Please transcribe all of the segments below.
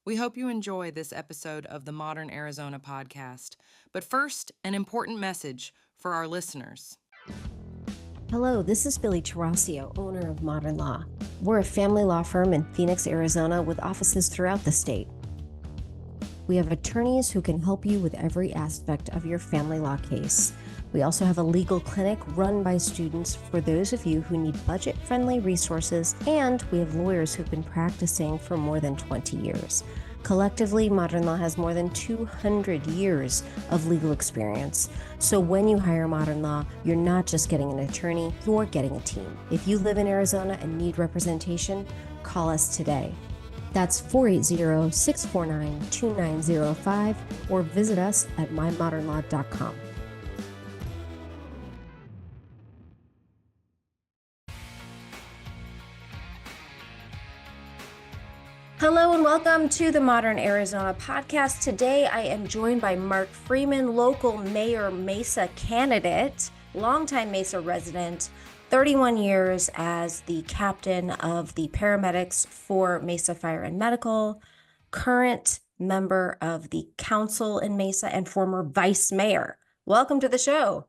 We hope you enjoy this episode of the Modern Arizona podcast. But first, an important message for our listeners. Hello, this is Billie Tarascio, owner of Modern Law. We're a family law firm in Phoenix, Arizona, with offices throughout the state. We have attorneys who can help you with every aspect of your family law case. We also have a legal clinic run by students for those of you who need budget-friendly resources, and we have lawyers who've been practicing for more than 20 years. Collectively, Modern Law has more than 200 years of legal experience. So when you hire Modern Law, you're not just getting an attorney, you're getting a team. If you live in Arizona and need representation, call us today. That's 480-649-2905 or visit us at mymodernlaw.com. Hello and welcome to the Modern Arizona podcast. Today I am joined by Mark Freeman, local mayor Mesa candidate, longtime Mesa resident, 31 years as the captain of the paramedics for Mesa Fire and Medical, current member of the council in Mesa, and former vice mayor. Welcome to the show.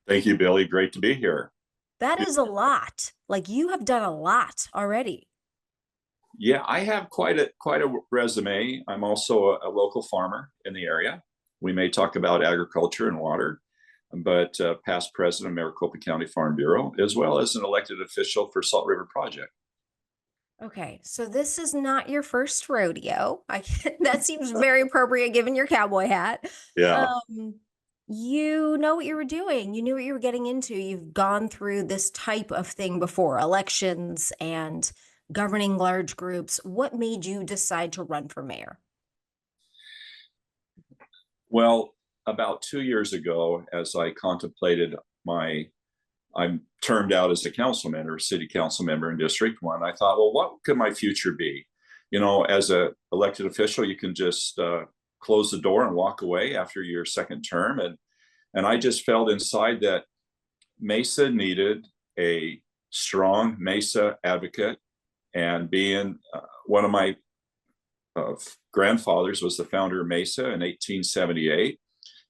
Thank you, Billy. Great to be here. That is a lot. Like, you have done a lot already. Yeah, I have quite a resume. I'm also a local farmer in the area. We may talk about agriculture and water, but past president of Maricopa County Farm Bureau, as well as an elected official for Salt River Project. Okay, so this is not your first rodeo. That seems very appropriate given your cowboy hat. Yeah. You know what you were doing. You knew what you were getting into. You've gone through this type of thing before, elections and governing large groups. What made you decide to run for mayor? Well, about 2 years ago, as I contemplated I'm termed out as a council member, city council member in District 1. I thought, well, what could my future be? You know, as an elected official, you can just close the door and walk away after your second term. And I just felt inside that Mesa needed a strong Mesa advocate. And being one of my grandfathers was the founder of Mesa in 1878.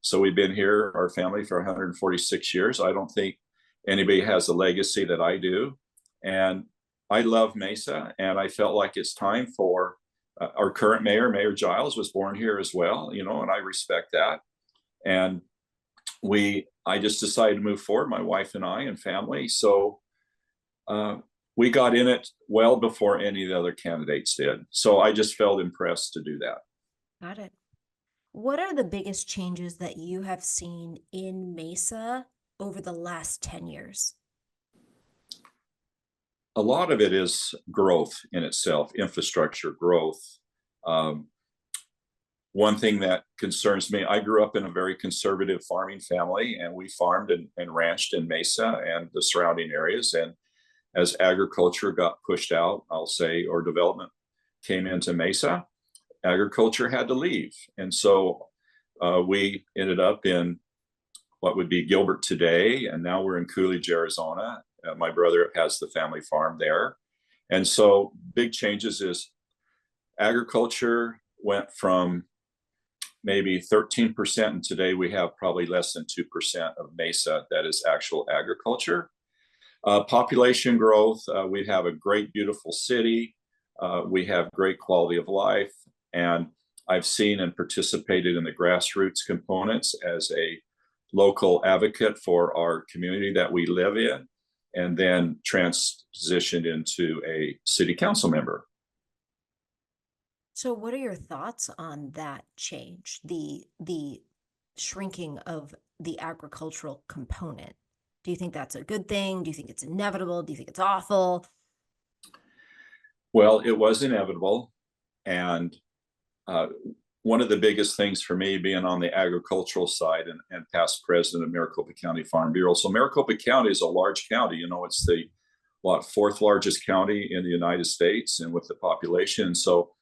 So we've been here, our family, for 146 years. I don't think anybody has a legacy that I do. And I love Mesa, and I felt like it's time for our current mayor, Mayor Giles, was born here as well, you know, and I respect that. And I just decided to move forward, my wife and I and family. So we got in it well before any of the other candidates did. So I just felt impressed to do that. Got it. What are the biggest changes that you have seen in Mesa over the last 10 years? A lot of it is growth in itself, infrastructure growth. One thing that concerns me, I grew up in a very conservative farming family, and we farmed and ranched in Mesa and the surrounding areas. And as agriculture got pushed out, I'll say, or development came into Mesa, agriculture had to leave. And so we ended up in what would be Gilbert today, and now we're in Coolidge, Arizona. My brother has the family farm there. And so big changes is agriculture went from maybe 13%, and today we have probably less than 2% of Mesa that is actual agriculture. Population growth, we have a great, beautiful city. We have great quality of life. And I've seen and participated in the grassroots components as a local advocate for our community that we live in, and then transitioned into a city council member. So what are your thoughts on that change, the shrinking of the agricultural component? Do you think that's a good thing? Do you think it's inevitable? Do you think it's awful? Well, it was inevitable. And one of the biggest things for me, being on the agricultural side and past president of Maricopa County Farm Bureau. So Maricopa County is a large county. You know, it's the fourth largest county in the United States, and with the population. So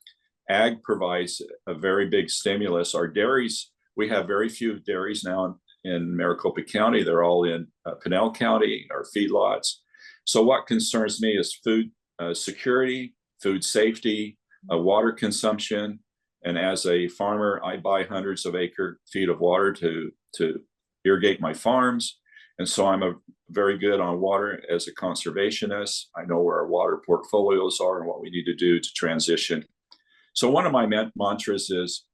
ag provides a very big stimulus. Our dairies, we have very few dairies now in Maricopa County. They're all in Pinell County, our feedlots. So what concerns me is food security, food safety, water consumption, And as a farmer, I buy hundreds of acre feet of water to irrigate my farms. And so I'm very good on water as a conservationist. I know where our water portfolios are and what we need to do to transition. So one of my mantras is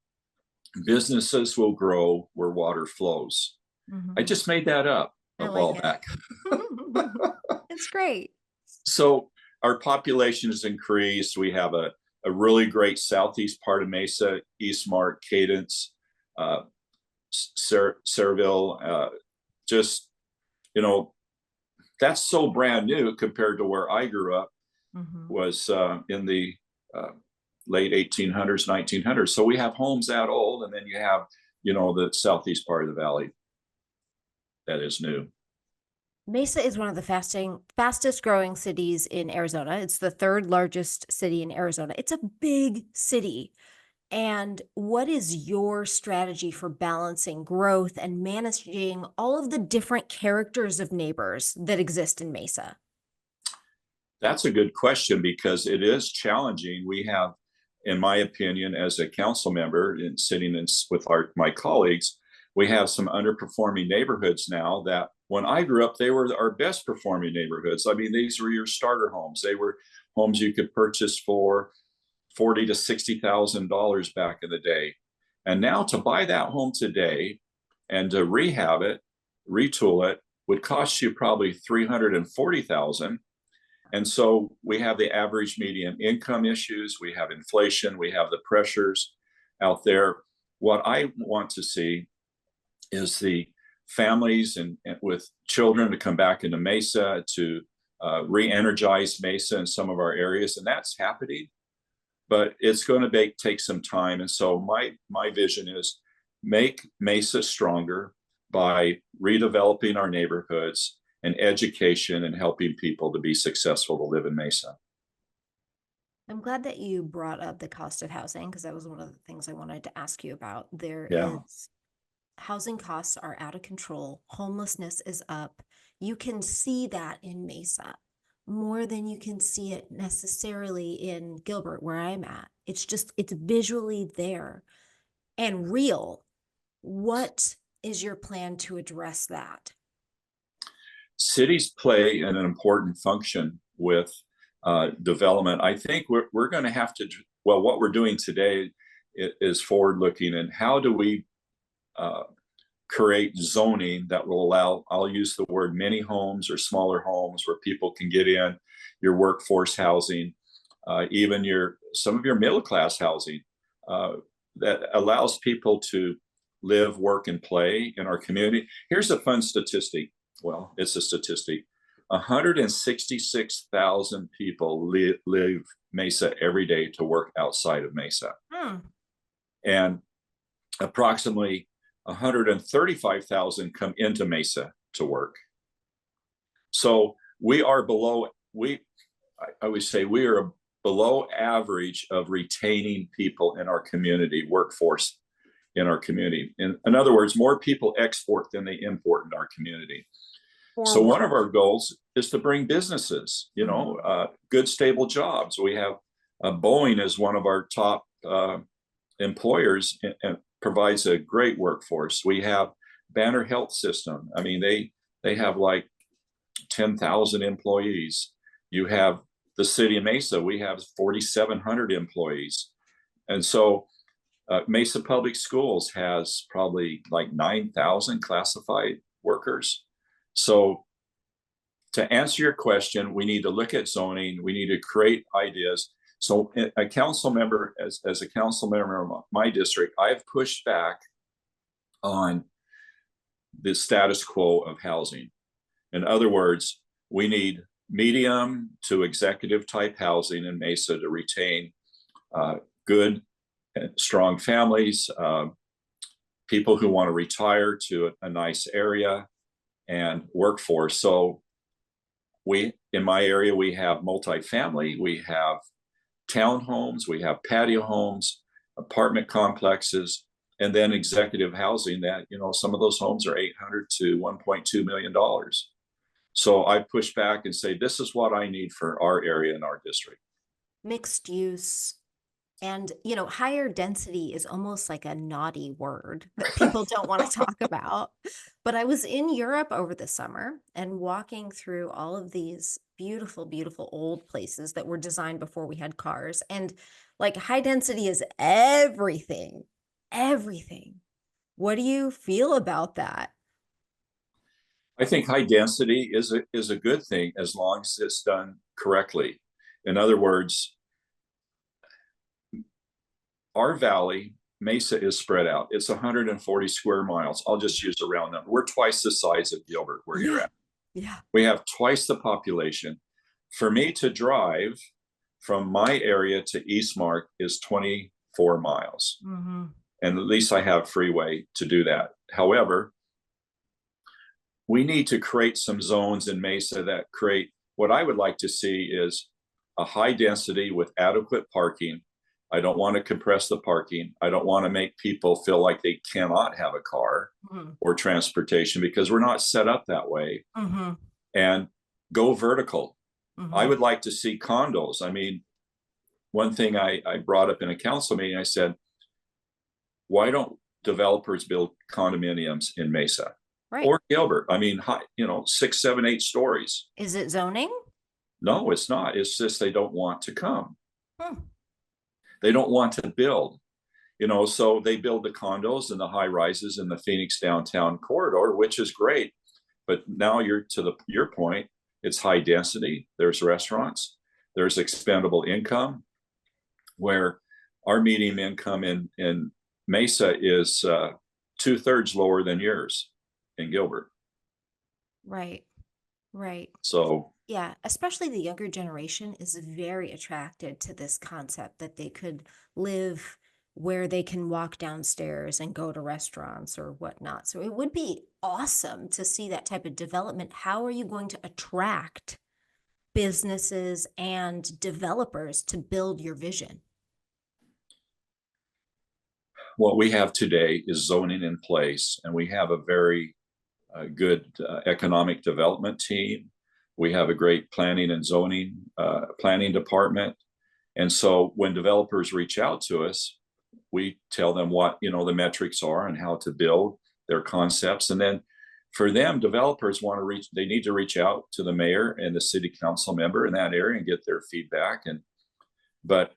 businesses will grow where water flows. Mm-hmm. I just made that up a while back. It's great. So our population has increased. We have a really great southeast part of Mesa, Eastmark, Cadence, Saraville. Just, that's so brand new compared to where I grew up, was in the late 1800s, 1900s. So we have homes that old, and then you have, the southeast part of the valley that is new. Mesa is one of the fastest growing cities in Arizona. It's the third largest city in Arizona. It's a big city. And what is your strategy for balancing growth and managing all of the different characters of neighbors that exist in Mesa? That's a good question, because it is challenging. We have, in my opinion, as a council member and sitting with my colleagues, we have some underperforming neighborhoods now that when I grew up, they were our best performing neighborhoods. I mean, these were your starter homes. They were homes you could purchase for $40,000 to $60,000 back in the day. And now to buy that home today and to rehab it, retool it, would cost you probably $340,000. And so we have the average median income issues, we have inflation, we have the pressures out there. What I want to see is the families and with children to come back into Mesa, to re-energize Mesa in some of our areas, and that's happening, but it's going to take some time. And so my vision is make Mesa stronger by redeveloping our neighborhoods and education and helping people to be successful to live in Mesa. I'm glad that you brought up the cost of housing, because that was one of the things I wanted to ask you about. Housing costs are out of control. Homelessness is up. You can see that in Mesa more than you can see it necessarily in Gilbert, where I'm at. It's visually there and real. What is your plan to address that? Cities play an important function with development. I think we're going to have to, what we're doing today is forward looking, and how do we create zoning that will allow, I'll use the word mini homes or smaller homes where people can get in, your workforce housing, even some of your middle class housing, that allows people to live, work, and play in our community. Here's a fun statistic. Well, it's a statistic. 166,000 people leave Mesa every day to work outside of Mesa. And approximately 135,000 come into Mesa to work. So we are below, I would say we are below average of retaining people in our community, workforce in our community. In other words, more people export than they import in our community. So one of our goals is to bring businesses, good, stable jobs. We have Boeing as one of our top employers and provides a great workforce. We have Banner Health System. I mean, they have like 10,000 employees. You have the city of Mesa. We have 4,700 employees. And so Mesa Public Schools has probably like 9,000 classified workers. So to answer your question, we need to look at zoning. We need to create ideas. So a council member, as a council member of my district, I've pushed back on the status quo of housing. In other words, we need medium to executive type housing in Mesa to retain good and strong families, people who want to retire to a nice area, and workforce. So in my area, we have multifamily, we have townhomes, we have patio homes, apartment complexes, and then executive housing that, some of those homes are $800 to $1.2 million. So I push back and say, this is what I need for our area and our district. Mixed use And, higher density is almost like a naughty word that people don't want to talk about. But I was in Europe over the summer and walking through all of these beautiful, beautiful old places that were designed before we had cars. And like high density is everything, everything. What do you feel about that? I think high density is a good thing as long as it's done correctly. In other words, our valley, Mesa, is spread out. It's 140 square miles. I'll just use a round number. We're twice the size of Gilbert, where you're Yeah. at. Yeah. We have twice the population. For me to drive from my area to Eastmark is 24 miles. Mm-hmm. And at least I have freeway to do that. However, we need to create some zones in Mesa that create what I would like to see is a high density with adequate parking. I don't want to compress the parking. I don't want to make people feel like they cannot have a car Mm-hmm. or transportation because we're not set up that way. Mm-hmm. And go vertical. Mm-hmm. I would like to see condos. I mean, one thing I brought up in a council meeting, I said, why don't developers build condominiums in Mesa? Right. Or Gilbert? I mean, 6, 7, 8 stories. Is it zoning? No, it's not. It's just they don't want to come. Hmm. They don't want to build. So they build the condos and the high rises in the Phoenix downtown corridor, which is great. But now you're to your point, it's high density. There's restaurants, there's expendable income, where our median income in Mesa is 2/3 lower than yours in Gilbert. Right. Right. So Yeah, especially the younger generation is very attracted to this concept that they could live where they can walk downstairs and go to restaurants or whatnot. So it would be awesome to see that type of development. How are you going to attract businesses and developers to build your vision? what we have today is zoning in place, and we have a very good economic development team. We have a great planning and zoning planning department. And so when developers reach out to us, we tell them what the metrics are and how to build their concepts. And then for them, developers they need to reach out to the mayor and the city council member in that area and get their feedback. But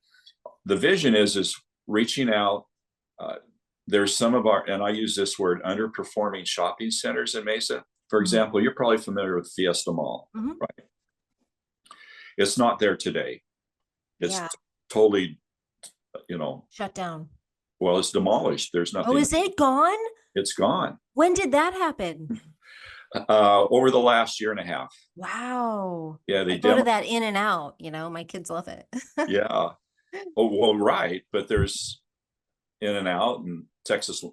the vision is reaching out. There's some of our, and I use this word, underperforming shopping centers in Mesa. For example, you're probably familiar with Fiesta Mall, right? It's not there today. It's totally, shut down. Well, it's demolished. There's nothing. Oh, is it gone? It's gone. When did that happen? Over the last year and a half. Wow. Yeah, they go to that In and Out. My kids love it. Yeah. Oh, well, right. But there's In and Out and Texas,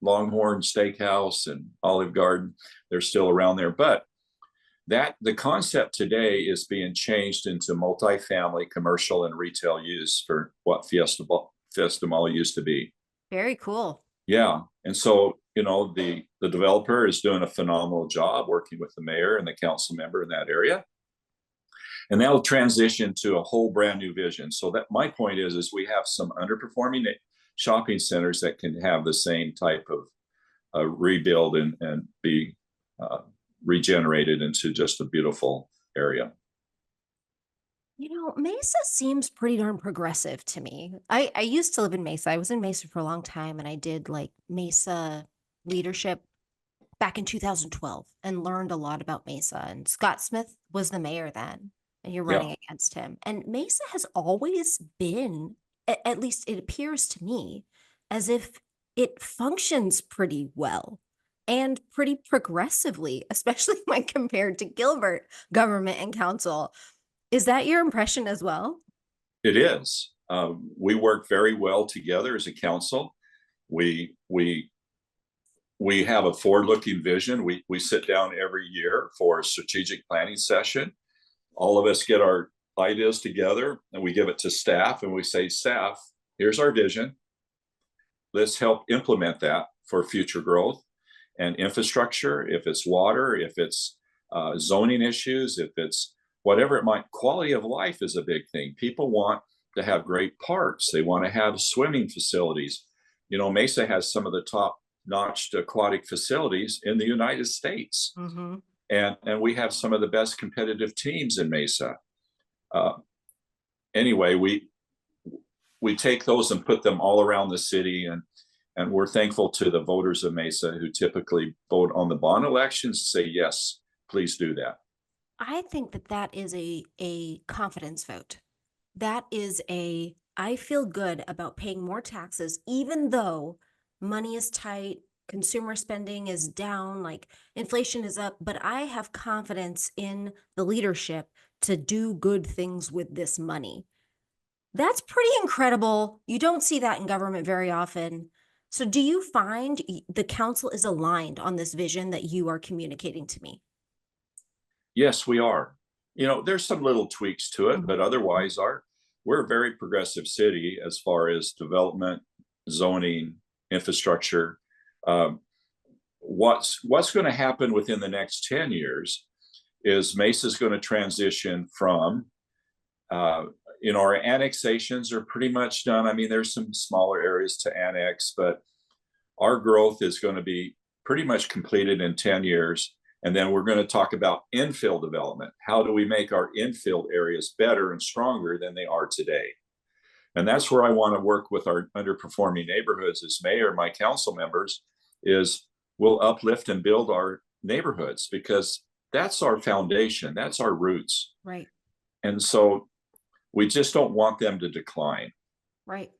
Longhorn Steakhouse and Olive Garden. They're still around there, but the concept today is being changed into multifamily, commercial, and retail use for what Fiesta Mall used to be. Very cool. Yeah, and so the developer is doing a phenomenal job working with the mayor and the council member in that area, and that'll transition to a whole brand new vision. So that my point is we have some underperforming shopping centers that can have the same type of rebuild and be regenerated into just a beautiful area. Mesa seems pretty darn progressive to me. I used to live in Mesa. I was in Mesa for a long time, and I did like Mesa leadership back in 2012 and learned a lot about Mesa. And Scott Smith was the mayor then, and you're running against him. And Mesa has always been, at least it appears to me, as if it functions pretty well and pretty progressively, especially when compared to Gilbert government and council. Is that your impression as well? It is. We work very well together as a council. We have a forward-looking vision. We sit down every year for a strategic planning session. All of us get our ideas together and we give it to staff and we say, staff, here's our vision. Let's help implement that for future growth and infrastructure. If it's water, if it's zoning issues, if it's whatever it might, quality of life is a big thing. People want to have great parks. They want to have swimming facilities. You know, Mesa has some of the top-notch aquatic facilities in the United States. Mm-hmm. And we have some of the best competitive teams in Mesa. Anyway, we take those and put them all around the city, and we're thankful to the voters of Mesa who typically vote on the bond elections, say, yes, please do that. I think that is a confidence vote. That is I feel good about paying more taxes, even though money is tight, consumer spending is down, like inflation is up, but I have confidence in the leadership to do good things with this money. That's pretty incredible. You don't see that in government very often. So do you find the council is aligned on this vision that you are communicating to me? Yes, we are. You know, there's some little tweaks to it, but otherwise we're a very progressive city as far as development, zoning, infrastructure. What's going to happen within the next 10 years is Mesa's going to transition from, our annexations are pretty much done. I mean, there's some smaller areas to annex, but our growth is going to be pretty much completed in 10 years. And then we're going to talk about infill development. How do we make our infill areas better and stronger than they are today? And that's where I want to work with our underperforming neighborhoods as mayor, my council members, is we'll uplift and build our neighborhoods because that's our foundation. That's our roots. Right. And so we just don't want them to decline. Right.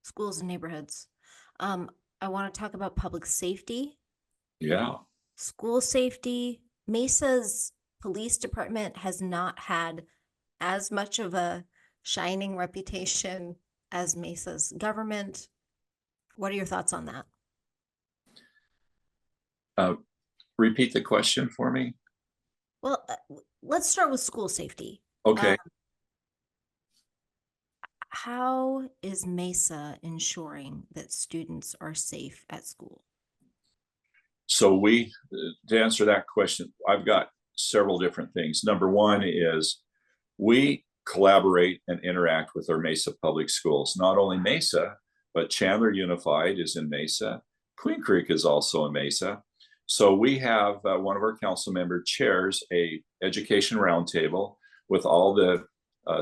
Schools and neighborhoods. I want to talk about public safety. Yeah. School safety. Mesa's police department has not had as much of a shining reputation as Mesa's government. What are your thoughts on that? Repeat the question for me. Well, let's start with school safety. Okay. How is Mesa ensuring that students are safe at school? So to answer that question, I've got several different things. Number one is we collaborate and interact with our Mesa public schools. Not only Mesa, but Chandler Unified is in Mesa. Queen Creek is also in Mesa. So we have one of our council member chairs a education roundtable with all the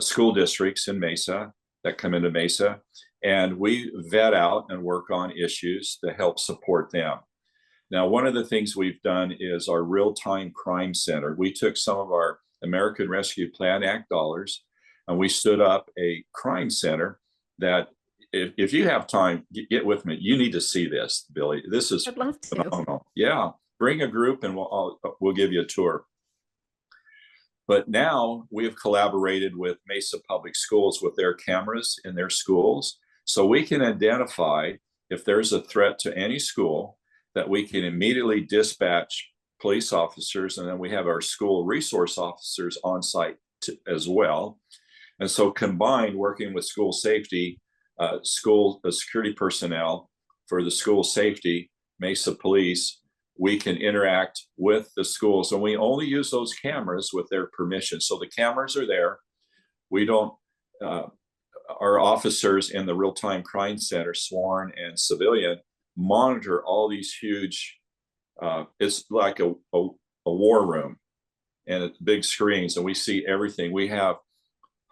school districts in Mesa that come into Mesa, and we vet out and work on issues to help support them. Now, one of the things we've done is our real-time crime center. We took some of our American Rescue Plan Act dollars and we stood up a crime center that if you have time, get with me. You need to see this, Billie. This is I'd love to. phenomenal. Yeah, bring a group and we'll give you a tour. But now we have collaborated with Mesa Public Schools with their cameras in their schools. So we can identify if there's a threat to any school that we can immediately dispatch police officers. And then we have our school resource officers on site as well. And so combined, working with school safety, school security personnel for the school safety, Mesa Police, we can interact with the schools, and we only use those cameras with their permission. So the cameras are there. We don't, our officers in the real-time crime center, sworn and civilian, monitor all these huge, it's like a war room and big screens, and we see everything. We have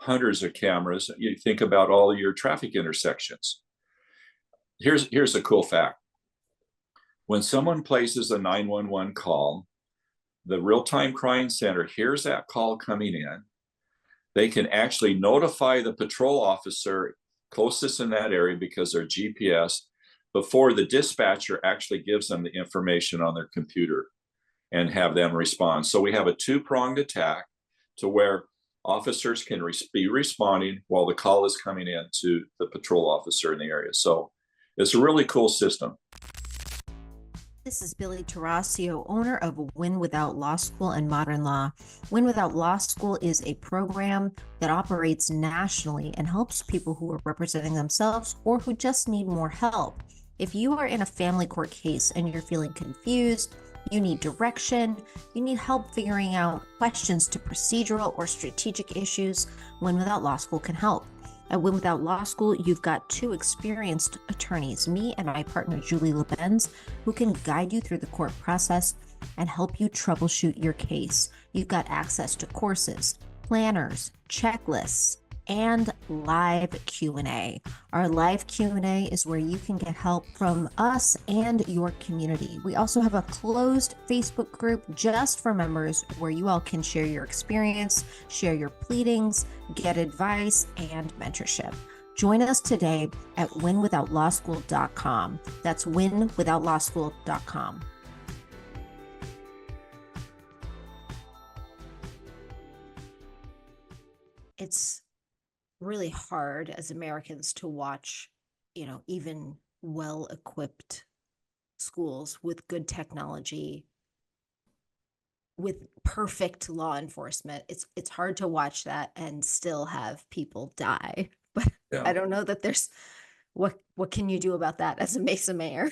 hundreds of cameras. You think about all your traffic intersections. Here's a cool fact. When someone places a 911 call, the real-time crime center hears that call coming in. They can actually notify the patrol officer closest in that area because they're GPS before the dispatcher actually gives them the information on their computer and have them respond. So we have a two-pronged attack to where officers can be responding while the call is coming in to the patrol officer in the area. So it's a really cool system. This is Billie Tarascio, owner of Win Without Law School and Modern Law. Win Without Law School is a program that operates nationally and helps people who are representing themselves or who just need more help. If you are in a family court case and you're feeling confused, you need direction, you need help figuring out questions to procedural or strategic issues, Win Without Law School can help. At Win Without Law School, you've got two experienced attorneys, me and my partner, Julie Lebenz, who can guide you through the court process and help you troubleshoot your case. You've got access to courses, planners, checklists, and live Q&A. Our live Q&A is where you can get help from us and your community. We also have a closed Facebook group just for members where you all can share your experience, share your pleadings, get advice, and mentorship. Join us today at winwithoutlawschool.com. That's winwithoutlawschool.com. It's really hard as Americans to watch, even well-equipped schools with good technology, with perfect law enforcement. It's hard to watch that and still have people die. But Yeah. I don't know that there's what can you do about that as a Mesa mayor?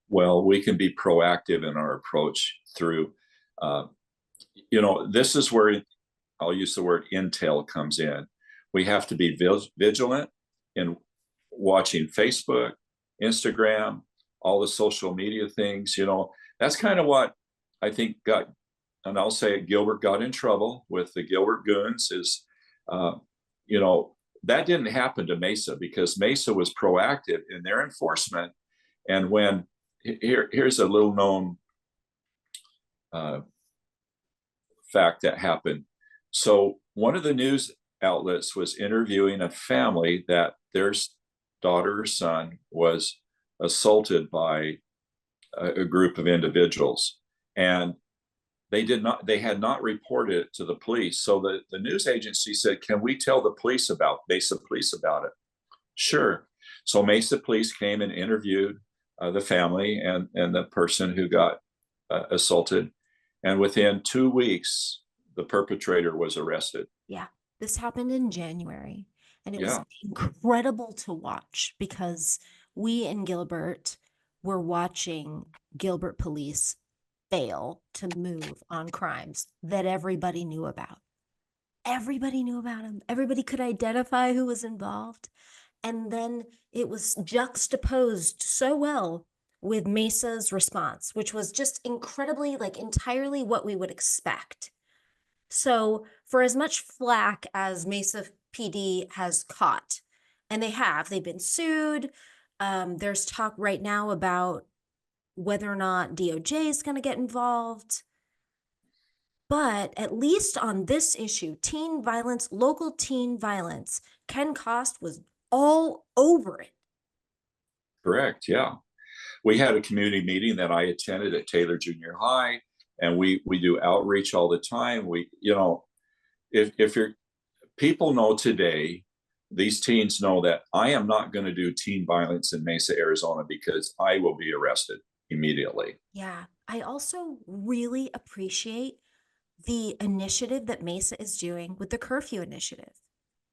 Well, we can be proactive in our approach through, this is where I'll use the word intel comes in. We have to be vigilant in watching Facebook, Instagram, all the social media things. That's kind of what I think and I'll say it, Gilbert got in trouble with the Gilbert goons is, that didn't happen to Mesa because Mesa was proactive in their enforcement. And here's a little known fact that happened. So one of the news outlets was interviewing a family that their daughter or son was assaulted by a group of individuals, and they had not reported it to the police. So the news agency said, can we tell the Mesa police about it? Sure. So Mesa police came and interviewed the family and the person who got assaulted. And within 2 weeks, the perpetrator was arrested. Yeah, this happened in January, and it was Yeah. incredible to watch because we in Gilbert were watching Gilbert police fail to move on crimes that everybody knew about. Everybody knew about them. Everybody could identify who was involved. And then it was juxtaposed so well with Mesa's response, which was just incredibly, entirely what we would expect. So for as much flack as Mesa PD has caught, and they've been sued. There's talk right now about whether or not DOJ is going to get involved. But at least on this issue, teen violence, local teen violence, Ken Cost was all over it. Correct. Yeah. We had a community meeting that I attended at Taylor Junior High, and we do outreach all the time. If people know today, these teens know that I am not going to do teen violence in Mesa, Arizona, because I will be arrested immediately. Yeah. I also really appreciate the initiative that Mesa is doing with the curfew initiative.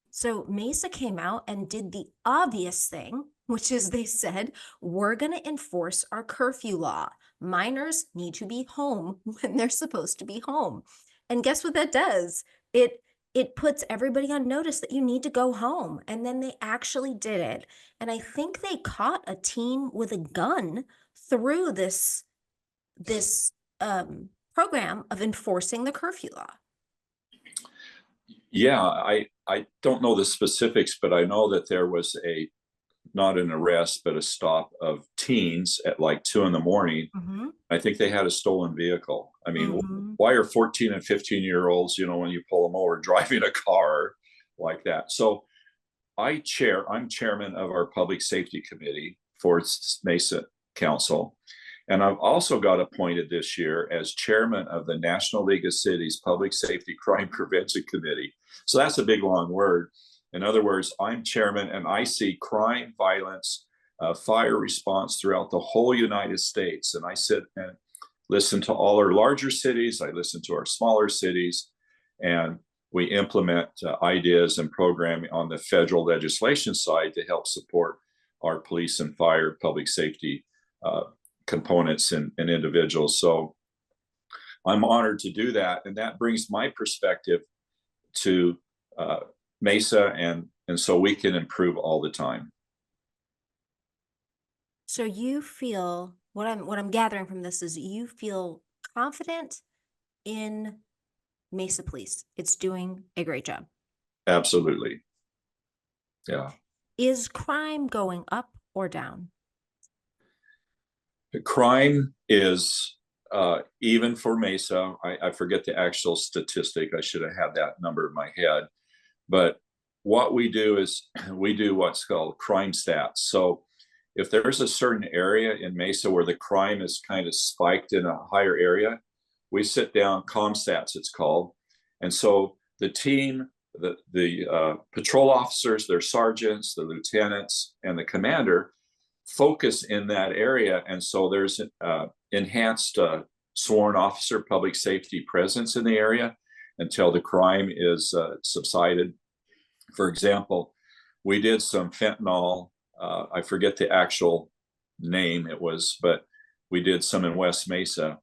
So Mesa came out and did the obvious thing, which is they said, we're going to enforce our curfew law. Minors need to be home when they're supposed to be home. And guess what that does? It puts everybody on notice that you need to go home. And then they actually did it. And I think they caught a teen with a gun through this program of enforcing the curfew law. Yeah, I don't know the specifics, but I know that there was not an arrest, but a stop of teens at like 2 a.m. Mm-hmm. I think they had a stolen vehicle. I mean, Mm-hmm. why are 14 and 15-year-olds, when you pull them over, driving a car like that? So I'm chairman of our public safety committee for Mesa Council. And I've also got appointed this year as chairman of the National League of Cities Public Safety Crime Prevention Committee. So that's a big, long word. In other words, I'm chairman and I see crime, violence, fire response throughout the whole United States. And I sit and listen to all our larger cities. I listen to our smaller cities, and we implement ideas and programming on the federal legislation side to help support our police and fire public safety components and individuals. So I'm honored to do that. And that brings my perspective to Mesa, and so we can improve all the time. So you feel what I'm gathering from this is you feel confident in Mesa Police. It's doing a great job. Absolutely. Yeah. Is crime going up or down? The crime is even for Mesa. I forget the actual statistic. I should have had that number in my head. But what we do is we do what's called crime stats. So if there's a certain area in Mesa where the crime is kind of spiked in a higher area, we sit down, ComStats it's called. And so the team, the patrol officers, their sergeants, the lieutenants, and the commander focus in that area. And so there's enhanced sworn officer public safety presence in the area until the crime is subsided. For example, we did some fentanyl. I forget the actual name it was, but we did some in West Mesa,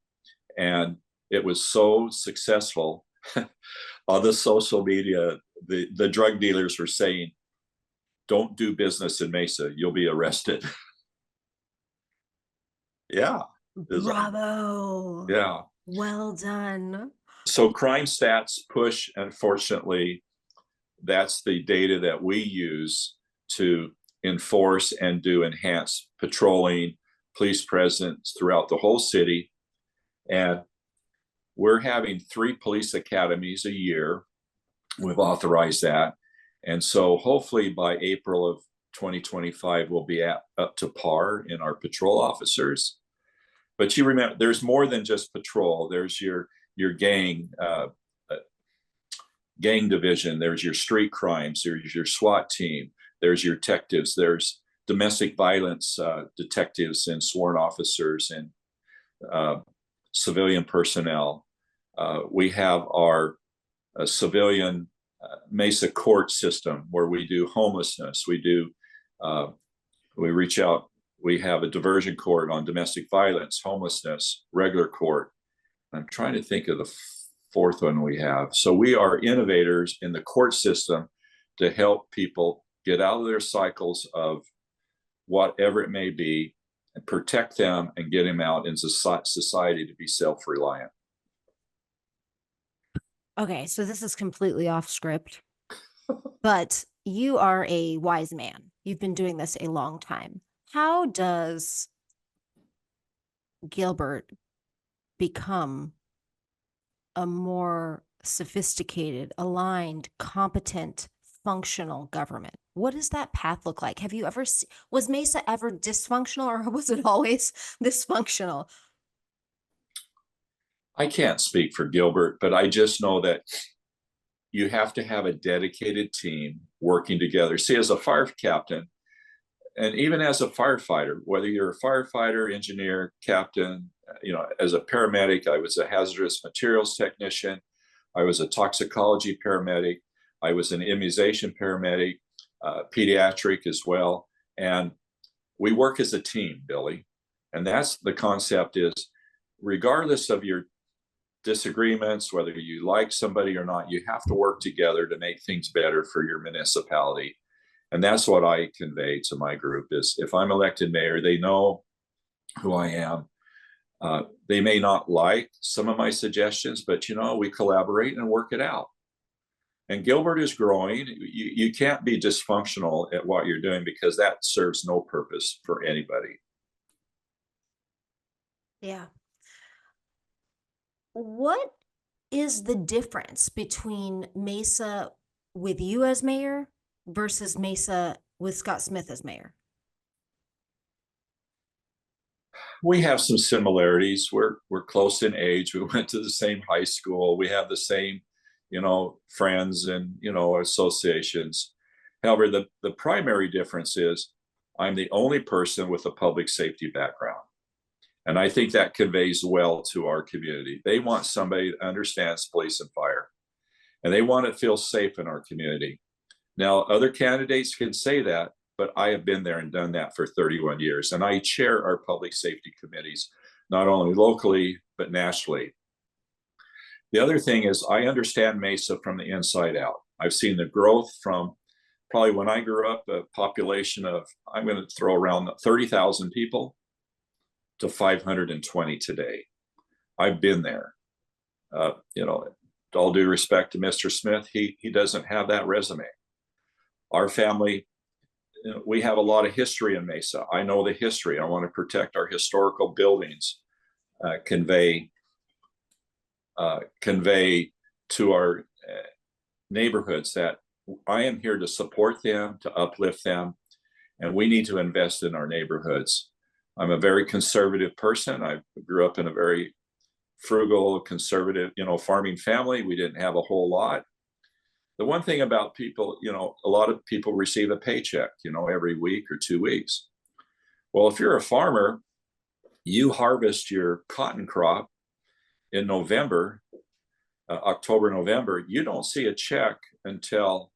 and it was so successful. On the social media, the drug dealers were saying, "Don't do business in Mesa; you'll be arrested." Yeah. Bravo. Yeah. Well done. So crime stats push, unfortunately, that's the data that we use to enforce and do enhanced patrolling, police presence throughout the whole city. And we're having 3 police academies a year. We've authorized that. And so hopefully by April of 2025, we'll be up to par in our patrol officers. But you remember, there's more than just patrol. There's your gang division. There's your street crimes. There's your SWAT team. There's your detectives. There's domestic violence detectives and sworn officers and civilian personnel. We have our civilian Mesa court system where we do homelessness. We reach out. We have a diversion court on domestic violence, homelessness, regular court. I'm trying to think of the 4th one we have. So we are innovators in the court system to help people get out of their cycles of whatever it may be and protect them and get them out into society to be self-reliant. Okay, so this is completely off script, but you are a wise man. You've been doing this a long time. How does Gilbert become a more sophisticated, aligned, competent, functional government? What does that path look like? Have you ever was Mesa ever dysfunctional, or was it always dysfunctional? I can't speak for Gilbert, but I just know that you have to have a dedicated team working together. See, as a fire captain, and even as a firefighter, whether you're a firefighter, engineer, captain, as a paramedic, I was a hazardous materials technician. I was a toxicology paramedic. I was an immunization paramedic, pediatric as well. And we work as a team, Billy. And that's the concept is, regardless of your disagreements, whether you like somebody or not, you have to work together to make things better for your municipality. And that's what I convey to my group is, if I'm elected mayor, they know who I am. They may not like some of my suggestions, but we collaborate and work it out. And Gilbert is growing. You can't be dysfunctional at what you're doing, because that serves no purpose for anybody. Yeah. What is the difference between Mesa with you as mayor versus Mesa with Scott Smith as mayor? We have some similarities. We're close in age. We went to the same high school. We have the same, friends and, associations. However, the primary difference is I'm the only person with a public safety background. And I think that conveys well to our community. They want somebody that understands police and fire, and they want to feel safe in our community. Now, other candidates can say that, but I have been there and done that for 31 years. And I chair our public safety committees, not only locally, but nationally. The other thing is I understand Mesa from the inside out. I've seen the growth from probably when I grew up, a population of, I'm going to throw around 30,000 people to 520 today. I've been there. All due respect to Mr. Smith, he doesn't have that resume. Our family, we have a lot of history in Mesa. I know the history. I want to protect our historical buildings, convey to our neighborhoods that I am here to support them, to uplift them, and we need to invest in our neighborhoods. I'm a very conservative person. I grew up in a very frugal, conservative, farming family. We didn't have a whole lot. The one thing about people, a lot of people receive a paycheck, every week or 2 weeks. Well, if you're a farmer, you harvest your cotton crop in November, October, November. You don't see a check until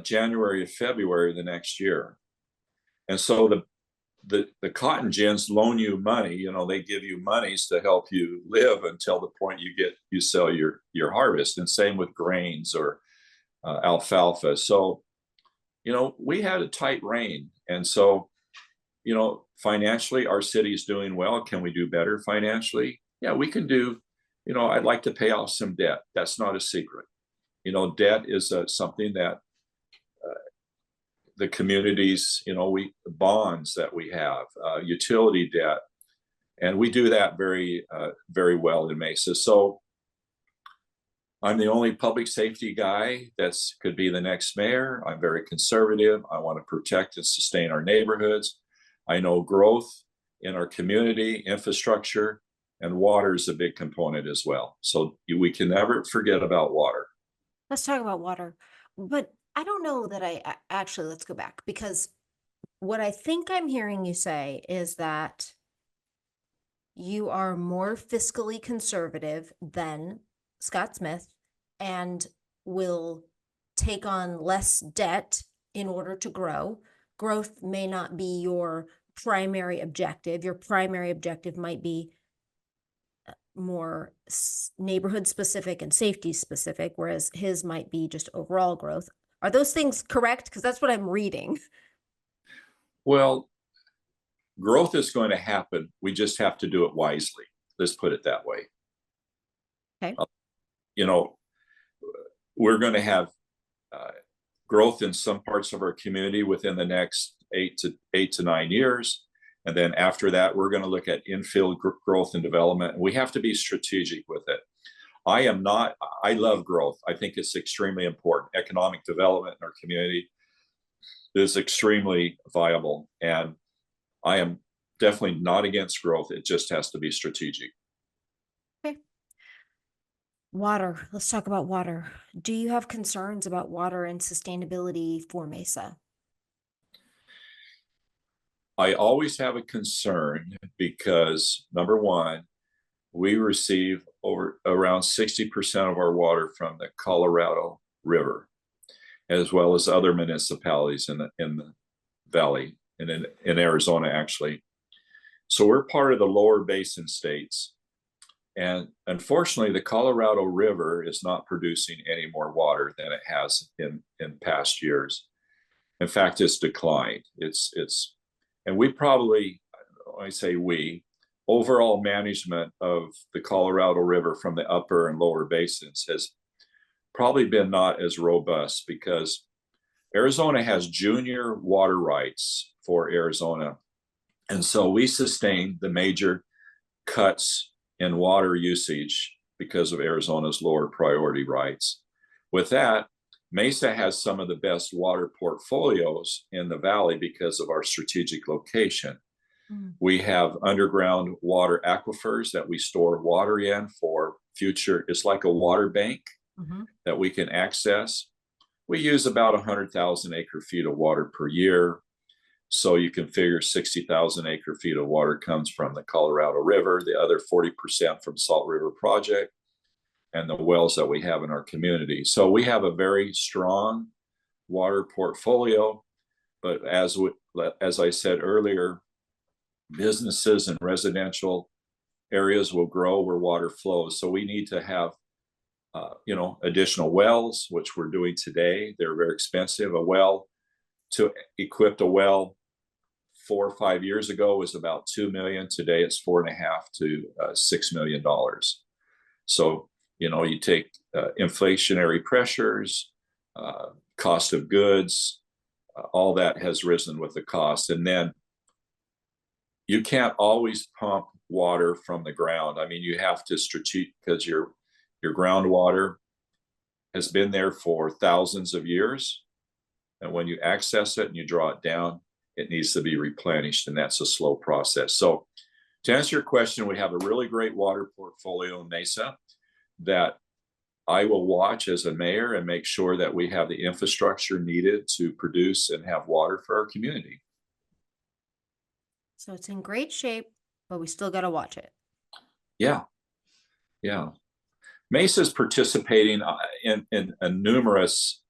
January or February the next year. And so the cotton gins loan you money. They give you monies to help you live until the point you sell your harvest. And same with grains or alfalfa. So, we had a tight rein. And so, financially, our city's doing well. Can we do better financially? Yeah, we can do. I'd like to pay off some debt. That's not a secret. Debt is something that the communities, bonds that we have, utility debt, and we do that very, very well in Mesa. So I'm the only public safety guy that's could be the next mayor. I'm very conservative. I want to protect and sustain our neighborhoods. I know growth in our community, infrastructure, and water is a big component as well. So we can never forget about water. Let's talk about water. But I don't know that actually, let's go back, because what I think I'm hearing you say is that you are more fiscally conservative than Scott Smith and will take on less debt in order to grow. Growth may not be your primary objective. Your primary objective might be more neighborhood specific and safety specific, whereas his might be just overall growth. Are those things correct? Because that's what I'm reading. Well, growth is going to happen. We just have to do it wisely. Let's put it that way. Okay. We're going to have growth in some parts of our community within the next 8 to 9 years. And then after that, we're going to look at infill growth and development. And we have to be strategic with it. I love growth. I think it's extremely important. Economic development in our community is extremely viable. And I am definitely not against growth. It just has to be strategic. Okay. Water. Let's talk about water. Do you have concerns about water and sustainability for Mesa? I always have a concern because, number one, we receive around 60% of our water from the Colorado River, as well as other municipalities in the valley and in Arizona, actually. So we're part of the lower basin states. And unfortunately, the Colorado River is not producing any more water than it has in past years. In fact, it's declined. And we probably, I say we, overall management of the Colorado River from the upper and lower basins has probably been not as robust, because Arizona has junior water rights for Arizona. And so we sustain the major cuts in water usage because of Arizona's lower priority rights. With that, Mesa has some of the best water portfolios in the valley because of our strategic location. We have underground water aquifers that we store water in for future. It's like a water bank that we can access. We use about 100,000 acre feet of water per year. So you can figure 60,000 acre feet of water comes from the Colorado River, the other 40% from Salt River Project, and the wells that we have in our community. So we have a very strong water portfolio. But as I said earlier, businesses and residential areas will grow where water flows. So we need to have additional wells, which we're doing today. They're very expensive. To equip a well 4 or 5 years ago was about $2 million. Today it's $4.5 to $6 million. So, you take inflationary pressures, cost of goods, all that has risen with the cost. And then you can't always pump water from the ground. I mean, you have to strategic, because your groundwater has been there for thousands of years. And when you access it and you draw it down, it needs to be replenished, and that's a slow process. So to answer your question, we have a really great water portfolio in Mesa that I will watch as a mayor and make sure that we have the infrastructure needed to produce and have water for our community. So it's in great shape, but we still got to watch it. Yeah. Mesa is participating in numerous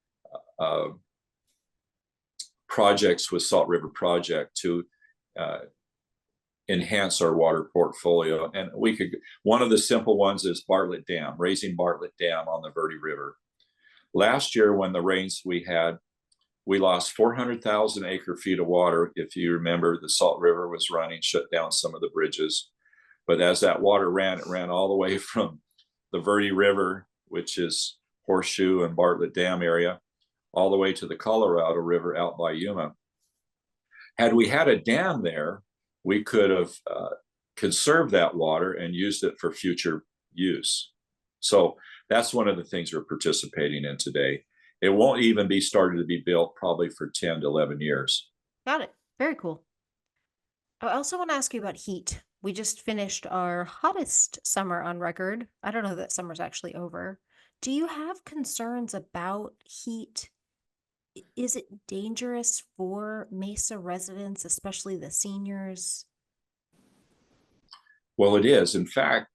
projects with Salt River Project to enhance our water portfolio. And one of the simple ones is Bartlett Dam, raising Bartlett Dam on the Verde River. Last year, when the rains we had, we lost 400,000 acre feet of water. If you remember, the Salt River was running, shut down some of the bridges. But as that water ran, it ran all the way from the Verde River, which is Horseshoe and Bartlett Dam area, all the way to the Colorado River out by Yuma. Had we had a dam there, we could have conserved that water and used it for future use. So that's one of the things we're participating in today. It won't even be started to be built probably for 10 to 11 years. Got it. Very cool. I also want to ask you about heat. We just finished our hottest summer on record. I don't know that summer's actually over. Do you have concerns about heat? Is it dangerous for Mesa residents, especially the seniors? Well, it is. In fact,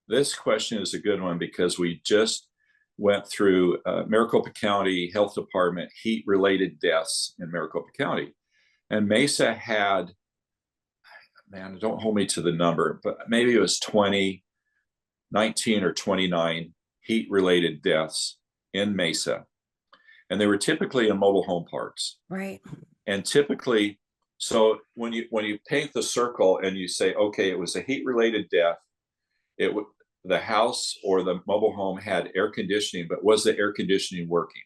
this question is a good one because we just went through Maricopa County Health Department heat-related deaths in Maricopa County. And Mesa had, man, don't hold me to the number, but maybe it was 19 or 29 heat-related deaths in Mesa. And they were typically in mobile home parks. Right. And typically, so when you paint the circle and you say, okay, it was a heat-related death, the house or the mobile home had air conditioning, but was the air conditioning working?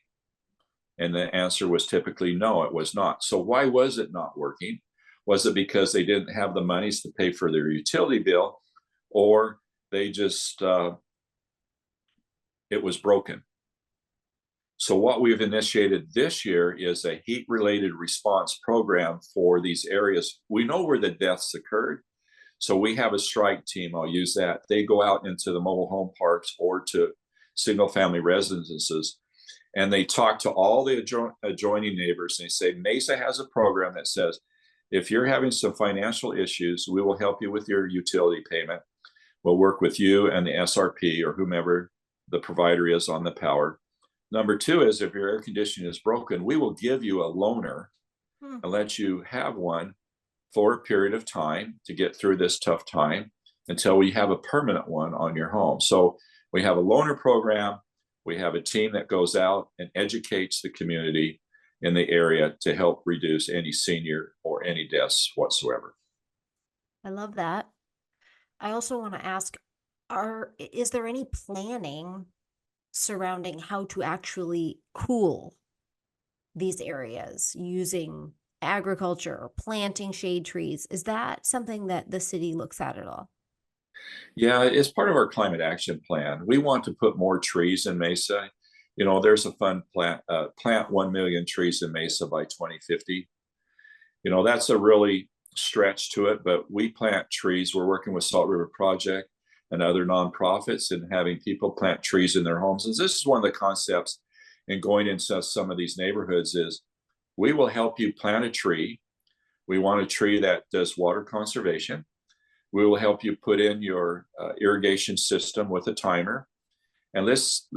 And the answer was typically no, it was not. So why was it not working? Was it because they didn't have the monies to pay for their utility bill, or they just, it was broken? So what we've initiated this year is a heat-related response program for these areas. We know where the deaths occurred. So we have a strike team, I'll use that. They go out into the mobile home parks or to single-family residences, and they talk to all the adjoining neighbors, and they say, Mesa has a program that says, if you're having some financial issues, we will help you with your utility payment. We'll work with you and the SRP or whomever the provider is on the power. Number two is, if your air conditioning is broken, we will give you a loaner and let you have one for a period of time to get through this tough time until we have a permanent one on your home. So we have a loaner program. We have a team that goes out and educates the community in the area to help reduce any senior or any deaths whatsoever. I love that. I also want to ask, is there any planning surrounding how to actually cool these areas using agriculture or planting shade trees? Is that something that the city looks at all? Yeah, it's part of our climate action plan. We want to put more trees in Mesa. There's a fund plant 1 million trees in Mesa by 2050. That's a really stretch to it, but we plant trees. We're working with Salt River Project and other nonprofits and having people plant trees in their homes. And this is one of the concepts in going into some of these neighborhoods is we will help you plant a tree. We want a tree that does water conservation. We will help you put in your irrigation system with a timer. And let's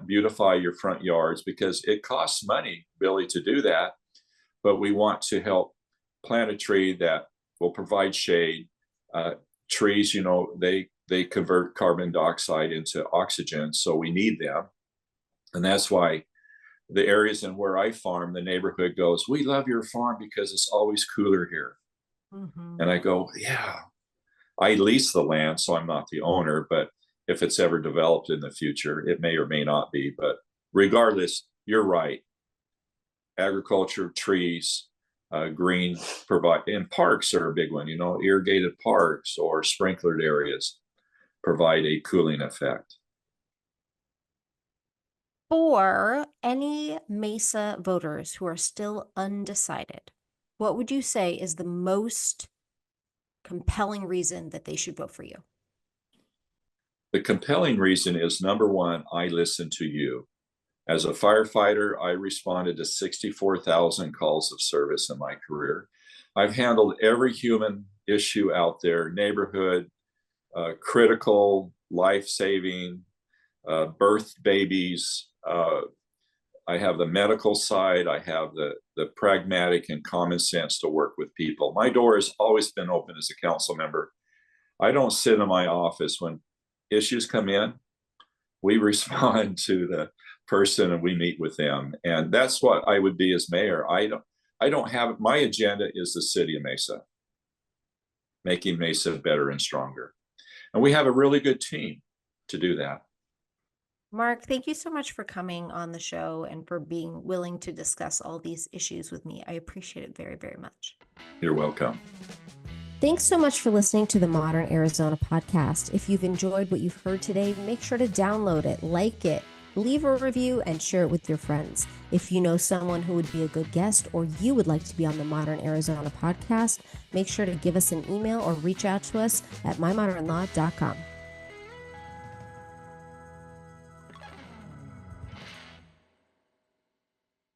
beautify your front yards, because it costs money, Billy, to do that. But we want to help plant a tree that will provide shade. Trees, they they convert carbon dioxide into oxygen, so we need them. And that's why the areas in where I farm, the neighborhood goes, "We love your farm because it's always cooler here." Mm-hmm. And I go, "Yeah, I lease the land, so I'm not the owner, but if it's ever developed in the future, it may or may not be. But regardless, you're right. Agriculture, trees, green provide, and parks are a big one. Irrigated parks or sprinklered areas provide a cooling effect." For any Mesa voters who are still undecided, what would you say is the most compelling reason that they should vote for you? The compelling reason is, number one, I listen to you. As a firefighter, I responded to 64,000 calls of service in my career. I've handled every human issue out there, neighborhood, critical, life-saving, birth babies. I have the medical side. I have the pragmatic and common sense to work with people. My door has always been open as a council member. I don't sit in my office when issues come in. We respond to the person and we meet with them. And that's what I would be as mayor. I don't have, my agenda is the city of Mesa, making Mesa better and stronger. And we have a really good team to do that. Mark, thank you so much for coming on the show and for being willing to discuss all these issues with me. I appreciate it very, very much. You're welcome. Thanks so much for listening to the Modern Arizona podcast. If you've enjoyed what you've heard today, make sure to download it, like it, leave a review, and share it with your friends. If you know someone who would be a good guest or you would like to be on the Modern Arizona podcast, make sure to give us an email or reach out to us at mymodernlaw.com.